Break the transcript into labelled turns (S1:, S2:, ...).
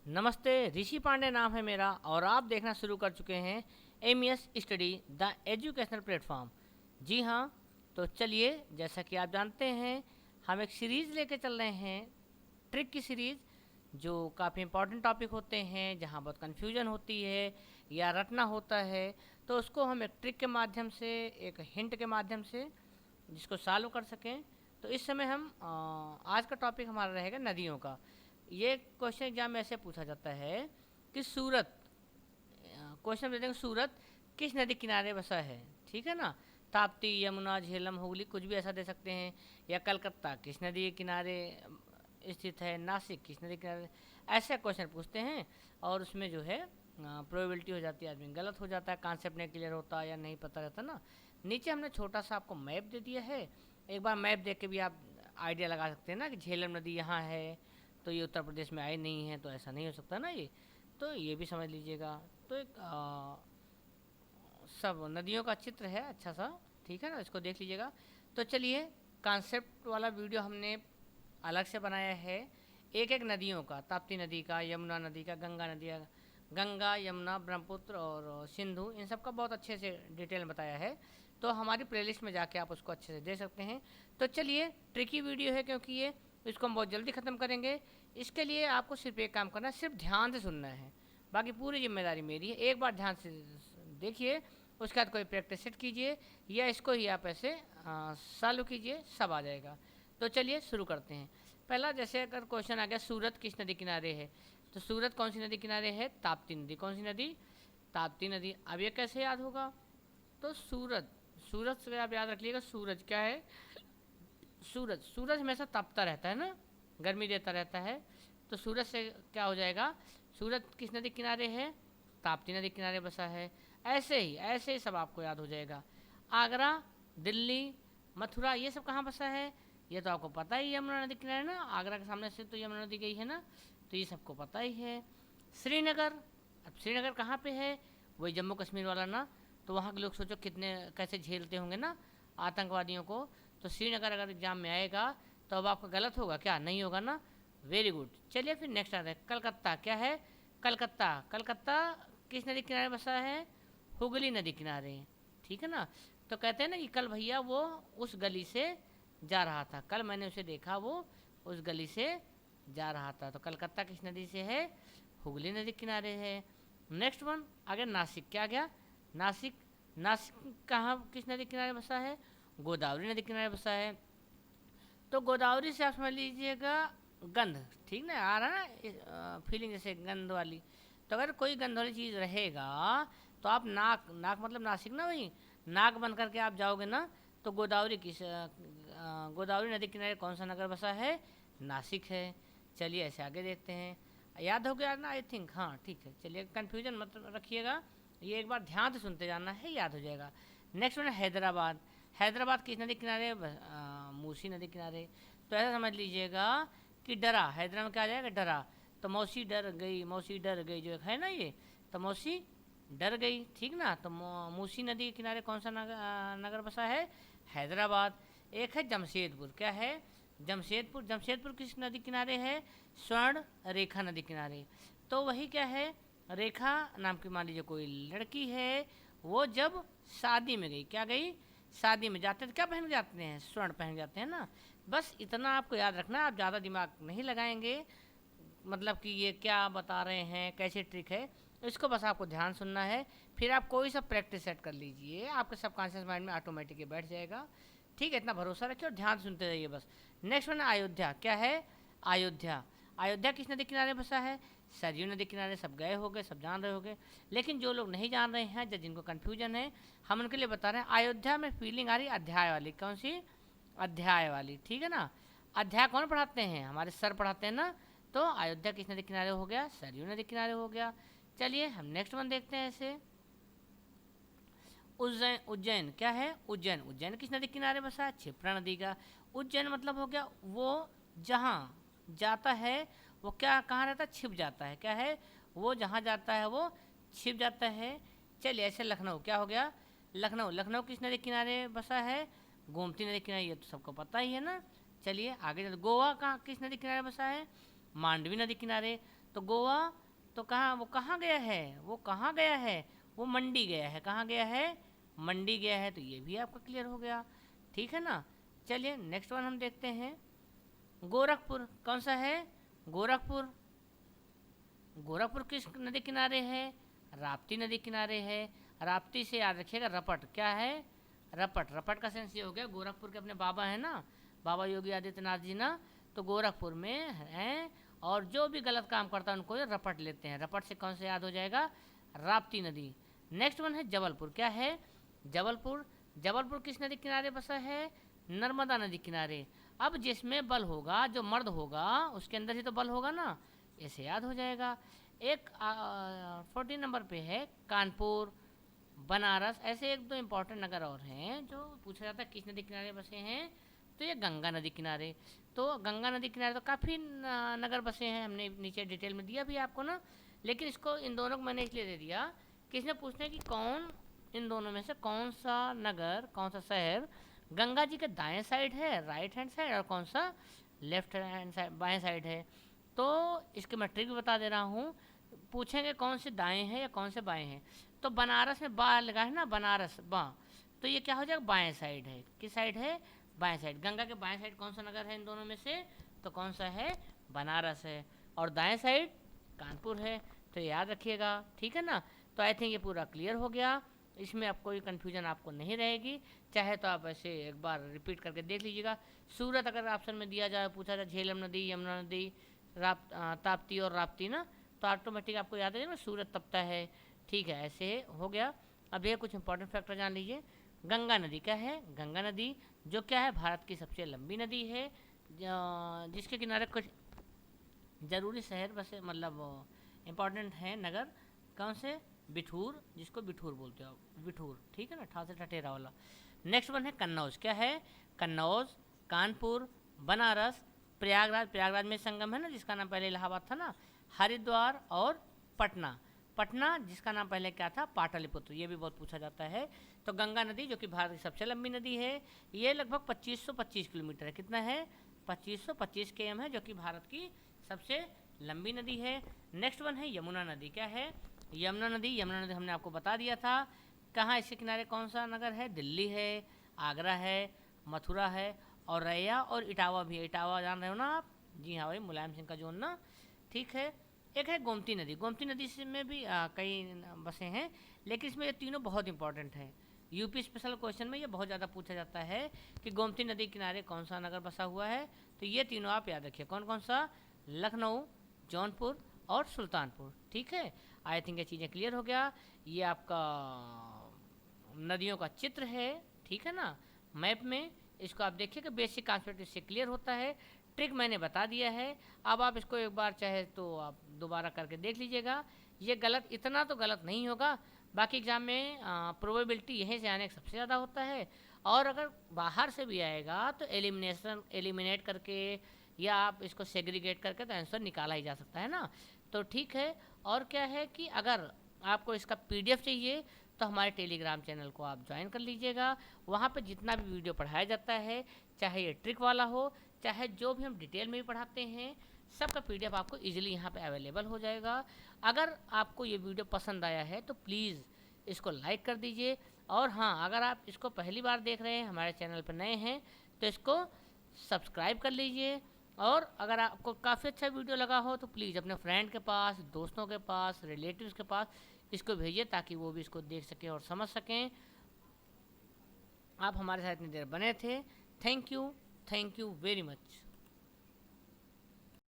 S1: नमस्ते, ऋषि पांडे नाम है मेरा और आप देखना शुरू कर चुके हैं MES study the educational platform. जी हाँ, तो चलिए, जैसा कि आप जानते हैं, हम एक सीरीज़ लेके चल रहे हैं, ट्रिक की सीरीज़, जो काफ़ी इंपॉर्टेंट टॉपिक होते हैं, जहाँ बहुत कन्फ्यूजन होती है या रटना होता है, तो उसको हम एक ट्रिक के माध्यम से, एक हिंट के माध्यम से जिसको सॉल्व कर सकें। तो इस समय हम आज का टॉपिक हमारा रहेगा नदियों का। ये क्वेश्चन एग्जाम में ऐसे पूछा जाता है कि सूरत, क्वेश्चन देते हैं कि सूरत किस नदी किनारे बसा है। ठीक है ना। ताप्ती, यमुना, झेलम, हुगली, कुछ भी ऐसा दे सकते हैं। या कलकत्ता किस नदी के किनारे स्थित है, नासिक किस नदी के किनारे, ऐसे क्वेश्चन पूछते हैं। और उसमें जो है प्रोबेबिलिटी हो जाती है, आदमी गलत हो जाता है, कॉन्सेप्ट नहीं क्लियर होता या नहीं पता रहता ना। नीचे हमने छोटा सा आपको मैप दे दिया है। एक बार मैप देख के भी आप आइडिया लगा सकते हैं ना कि झेलम नदी यहाँ है, तो ये उत्तर प्रदेश में आई नहीं है, तो ऐसा नहीं हो सकता ना ये। तो ये भी समझ लीजिएगा। तो एक सब नदियों का चित्र है अच्छा सा। ठीक है ना, इसको देख लीजिएगा। तो चलिए, कॉन्सेप्ट वाला वीडियो हमने अलग से बनाया है, एक एक नदियों का, ताप्ती नदी का, यमुना नदी का, गंगा नदी का, गंगा, यमुना, ब्रह्मपुत्र और सिंधु, इन सब का बहुत अच्छे से डिटेल में बताया है। तो हमारी प्लेलिस्ट में जाके आप उसको अच्छे से देख सकते हैं। तो चलिए, ट्रिकी वीडियो है क्योंकि ये, इसको हम बहुत जल्दी ख़त्म करेंगे। इसके लिए आपको सिर्फ एक काम करना है, सिर्फ ध्यान से सुनना है, बाकी पूरी जिम्मेदारी मेरी है। एक बार ध्यान से देखिए, उसके बाद कोई प्रैक्टिस सेट कीजिए या इसको ही आप ऐसे सॉल्व कीजिए, सब आ जाएगा। तो चलिए शुरू करते हैं। पहला, जैसे अगर क्वेश्चन आ गया सूरत किस नदी किनारे है, तो सूरत कौन सी नदी किनारे है? ताप्ती नदी। कौन सी नदी? ताप्ती नदी। अब ये कैसे याद होगा? तो सूरत, सूरज से आप याद रख लीजिएगा, सूरज क्या है? सूरज, सूरज हमेशा तपता रहता है ना, गर्मी देता रहता है। तो सूरज से क्या हो जाएगा? सूरज किस नदी किनारे है? ताप्ती नदी किनारे बसा है। ऐसे ही सब आपको याद हो जाएगा। आगरा, दिल्ली, मथुरा, ये सब कहाँ बसा है? ये तो आपको पता ही है, यमुना नदी किनारे ना, आगरा के सामने से तो यमुना नदी गई है ना, तो ये सबको पता ही है। श्रीनगर, अब श्रीनगर कहाँ पे है? वही जम्मू कश्मीर वाला ना। तो वहाँ के लोग सोचो कितने कैसे झेलते होंगे ना आतंकवादियों को। तो श्रीनगर अगर एग्जाम में आएगा तो अब आपका गलत होगा क्या? नहीं होगा ना। Very good. चलिए फिर नेक्स्ट आता है कलकत्ता। क्या है? कलकत्ता, कलकत्ता किस नदी किनारे बसा है? हुगली नदी किनारे। ठीक है ना। तो कहते हैं ना कि कल भैया वो उस गली से जा रहा था, कल मैंने उसे देखा, वो उस गली से जा रहा था। तो कलकत्ता किस नदी से है? हुगली नदी किनारे है। नेक्स्ट वन आ गया नासिक। क्या आ गया? नासिक, नासिक कहाँ किस नदी किनारे बसा है? गोदावरी नदी किनारे बसा है। तो गोदावरी से आप समझ लीजिएगा गंध, ठीक ना आ रहा है ना फीलिंग जैसे गंध वाली। तो अगर कोई गंध वाली चीज़ रहेगा तो आप नाक, नाक मतलब नासिक ना, वही नाक बन करके आप जाओगे ना। तो गोदावरी किस गोदावरी नदी किनारे कौन सा नगर बसा है? नासिक है। चलिए ऐसे आगे देखते हैं। याद हो गया ना आई थिंक? हाँ ठीक है। चलिए, कन्फ्यूजन मत रखिएगा, ये एक बार ध्यान से सुनते जाना है, याद हो जाएगा। नेक्स्ट वन है हैदराबाद। हैदराबाद किस नदी किनारे? मूसी नदी किनारे। तो ऐसा समझ लीजिएगा कि डरा, हैदराबाद में क्या आ जाएगा? डरा। तो मौसी डर गई, मौसी डर गई जो एक है ना ये, तो मौसी डर गई। ठीक ना। तो मूसी नदी के किनारे कौन सा नगर बसा है? हैदराबाद। एक है जमशेदपुर। क्या है? जमशेदपुर। जमशेदपुर किस नदी किनारे है? स्वर्ण रेखा नदी किनारे। तो वही क्या है? रेखा नाम की मान लीजिए कोई लड़की है, वो जब शादी में गई, क्या गई? शादी में जाते हैं तो क्या पहन के जाते हैं? स्वर्ण पहन जाते हैं ना। बस इतना आपको याद रखना, आप ज़्यादा दिमाग नहीं लगाएंगे, मतलब कि ये क्या बता रहे हैं, कैसी ट्रिक है, इसको बस आपको ध्यान सुनना है। फिर आप कोई सा प्रैक्टिस सेट कर लीजिए, आपके सबकॉन्शियस माइंड में ऑटोमेटिकली बैठ जाएगा। ठीक है, इतना भरोसा रखिए और ध्यान सुनते रहिए बस। नेक्स्ट वन है अयोध्या। क्या है? अयोध्या। अयोध्या किस नदी किनारे बसा है? सरयू नदी किनारे। सब गए होंगे, सब जान रहे होंगे, लेकिन जो लोग नहीं जान रहे हैं, जिनको कन्फ्यूजन है, हम उनके लिए बता रहे हैं। अयोध्या में फीलिंग आ रही अध्याय वाली। कौन सी? अध्याय वाली। ठीक है ना। अध्याय कौन पढ़ाते हैं? हमारे सर पढ़ाते हैं ना। तो अयोध्या किस नदी किनारे हो गया? सरयू नदी किनारे हो गया। चलिए हम नेक्स्ट वन देखते हैं ऐसे। उज्जैन। उज्जैन क्या है? उज्जैन। उज्जैन किस नदी किनारे बसा है? क्षिप्रा नदी का। उज्जैन मतलब हो गया वो जहाँ जाता है, वो क्या कहाँ रहता है? छिप जाता है। क्या है? वो जहाँ जाता है वो छिप जाता है। चलिए ऐसे लखनऊ। क्या हो गया? लखनऊ। लखनऊ किस नदी किनारे बसा है? गोमती नदी किनारे। ये तो सबको पता ही है ना। चलिए आगे चलते। गोवा कहाँ किस नदी किनारे बसा है? मांडवी नदी किनारे। तो गोवा तो कहाँ, वो कहाँ गया है, वो कहाँ गया है, वो मंडी गया है। कहाँ गया है, मंडी गया है। तो ये भी आपका क्लियर हो गया, ठीक है ना। चलिए नेक्स्ट वन हम देखते हैं। गोरखपुर कौन सा है, गोरखपुर, गोरखपुर किस नदी किनारे है, राप्ती नदी किनारे है। राप्ती से याद रखिएगा रपट, क्या है, रपट। रपट का सेंस ये हो गया, गोरखपुर के अपने बाबा है ना, बाबा योगी आदित्यनाथ जी ना, तो गोरखपुर में हैं और जो भी गलत काम करता है उनको ये रपट लेते हैं। रपट से कौन सा याद हो जाएगा, राप्ती नदी। नेक्स्ट वन है जबलपुर, क्या है, जबलपुर। जबलपुर किस नदी किनारे बसा है, नर्मदा नदी किनारे। अब जिसमें बल होगा, जो मर्द होगा उसके अंदर ही तो बल होगा ना, ऐसे याद हो जाएगा। एक 14 नंबर पे है कानपुर, बनारस। ऐसे एक दो इम्पोर्टेंट नगर और हैं जो पूछा जाता है किस नदी किनारे बसे हैं, तो ये गंगा नदी किनारे। तो गंगा नदी किनारे तो काफ़ी नगर बसे हैं, हमने नीचे डिटेल में दिया भी आपको ना, लेकिन इसको इन दोनों को मैंने इसलिए दे दिया कि इसने पूछना है कि कौन इन दोनों में से कौन सा नगर, कौन सा शहर गंगा जी के दाएं साइड है, राइट हैंड साइड, और कौन सा लेफ्ट हैंड साइड, बाएं साइड है। तो इसके मैं ट्रिक भी बता दे रहा हूँ। पूछेंगे कौन से दाएं हैं या कौन से बाएं हैं, तो बनारस में बा लगा है ना, बनारस बा, तो ये क्या हो जाएगा, बाएं साइड है। किस साइड है, बाएं साइड। गंगा के बाएं साइड कौन सा नगर है इन दोनों में से, तो कौन सा है, बनारस है। और दाएं साइड कानपुर है, तो याद रखिएगा, ठीक है ना। तो आई थिंक ये पूरा क्लियर हो गया, इसमें आप कोई कन्फ्यूजन आपको नहीं रहेगी। चाहे तो आप ऐसे एक बार रिपीट करके देख लीजिएगा। सूरत अगर ऑप्शन में दिया जाए, पूछा जाए झेलम नदी, यमुना नदी, ताप्ती और राप्ती ना, तो ऑटोमेटिक आपको याद है ना सूरत तपता है, ठीक है, ऐसे हो गया। अब ये कुछ इंपॉर्टेंट फैक्टर जान लीजिए। गंगा नदी क्या है, गंगा नदी जो क्या है, भारत की सबसे लंबी नदी है, जिसके किनारे कुछ ज़रूरी शहर बसे, मतलब इम्पॉर्टेंट हैं नगर। कौन से, बिठूर, जिसको बिठूर बोलते हो, बिठूर, ठीक है ना, ठा से ठठेरा वाला। नेक्स्ट वन है कन्नौज, क्या है, कन्नौज, कानपुर, बनारस, प्रयागराज, प्रयागराज में संगम है ना जिसका नाम पहले इलाहाबाद था ना, हरिद्वार और पटना। पटना जिसका नाम पहले क्या था, पाटलिपुत्र, ये भी बहुत पूछा जाता है। तो गंगा नदी जो कि भारत की सबसे लंबी नदी है, ये लगभग 2525 किलोमीटर है। कितना है, 2525 km है, जो कि भारत की सबसे लंबी नदी है। नेक्स्ट वन है यमुना नदी, क्या है, यमुना नदी। यमुना नदी हमने आपको बता दिया था कहाँ, इसके किनारे कौन सा नगर है, दिल्ली है, आगरा है, मथुरा है, और रैया और इटावा भी है। इटावा जान रहे हो ना आप, जी हाँ भाई, मुलायम सिंह का जोन ना, ठीक है। एक है गोमती नदी, गोमती नदी से में भी कई बसे हैं, लेकिन इसमें ये तीनों बहुत इंपॉर्टेंट हैं। यूपी स्पेशल क्वेश्चन में ये बहुत ज़्यादा पूछा जाता है कि गोमती नदी किनारे कौन सा नगर बसा हुआ है, तो ये तीनों आप याद रखिए, कौन कौन सा, लखनऊ, जौनपुर और सुल्तानपुर, ठीक है। आई थिंक ये चीज़ें क्लियर हो गया। ये आपका नदियों का चित्र है, ठीक है ना, मैप में। इसको आप देखिए कि बेसिक कॉन्सेप्ट इससे क्लियर होता है। ट्रिक मैंने बता दिया है, अब आप इसको एक बार चाहे तो आप दोबारा करके देख लीजिएगा। ये गलत, इतना तो गलत नहीं होगा। बाकी एग्ज़ाम में प्रोबेबिलिटी यहीं से आने का सबसे ज़्यादा होता है, और अगर बाहर से भी आएगा तो एलिमिनेट करके या आप इसको सेग्रीगेट करके तो आंसर निकाला ही जा सकता है ना, तो ठीक है। और क्या है कि अगर आपको इसका PDF चाहिए तो हमारे टेलीग्राम चैनल को आप ज्वाइन कर लीजिएगा। वहाँ पे जितना भी वीडियो पढ़ाया जाता है, चाहे ये ट्रिक वाला हो, चाहे जो भी हम डिटेल में भी पढ़ाते हैं, सबका PDF आपको इजीली यहाँ पे अवेलेबल हो जाएगा। अगर आपको ये वीडियो पसंद आया है तो प्लीज़ इसको लाइक कर दीजिए। और हाँ, अगर आप इसको पहली बार देख रहे हैं, हमारे चैनल पर नए हैं, तो इसको सब्सक्राइब कर लीजिए। और अगर आपको काफ़ी अच्छा वीडियो लगा हो तो प्लीज़ अपने फ्रेंड के पास, दोस्तों के पास, रिलेटिव्स के पास इसको भेजिए, ताकि वो भी इसको देख सकें और समझ सकें। आप हमारे साथ इतनी देर बने थे, थैंक यू वेरी मच।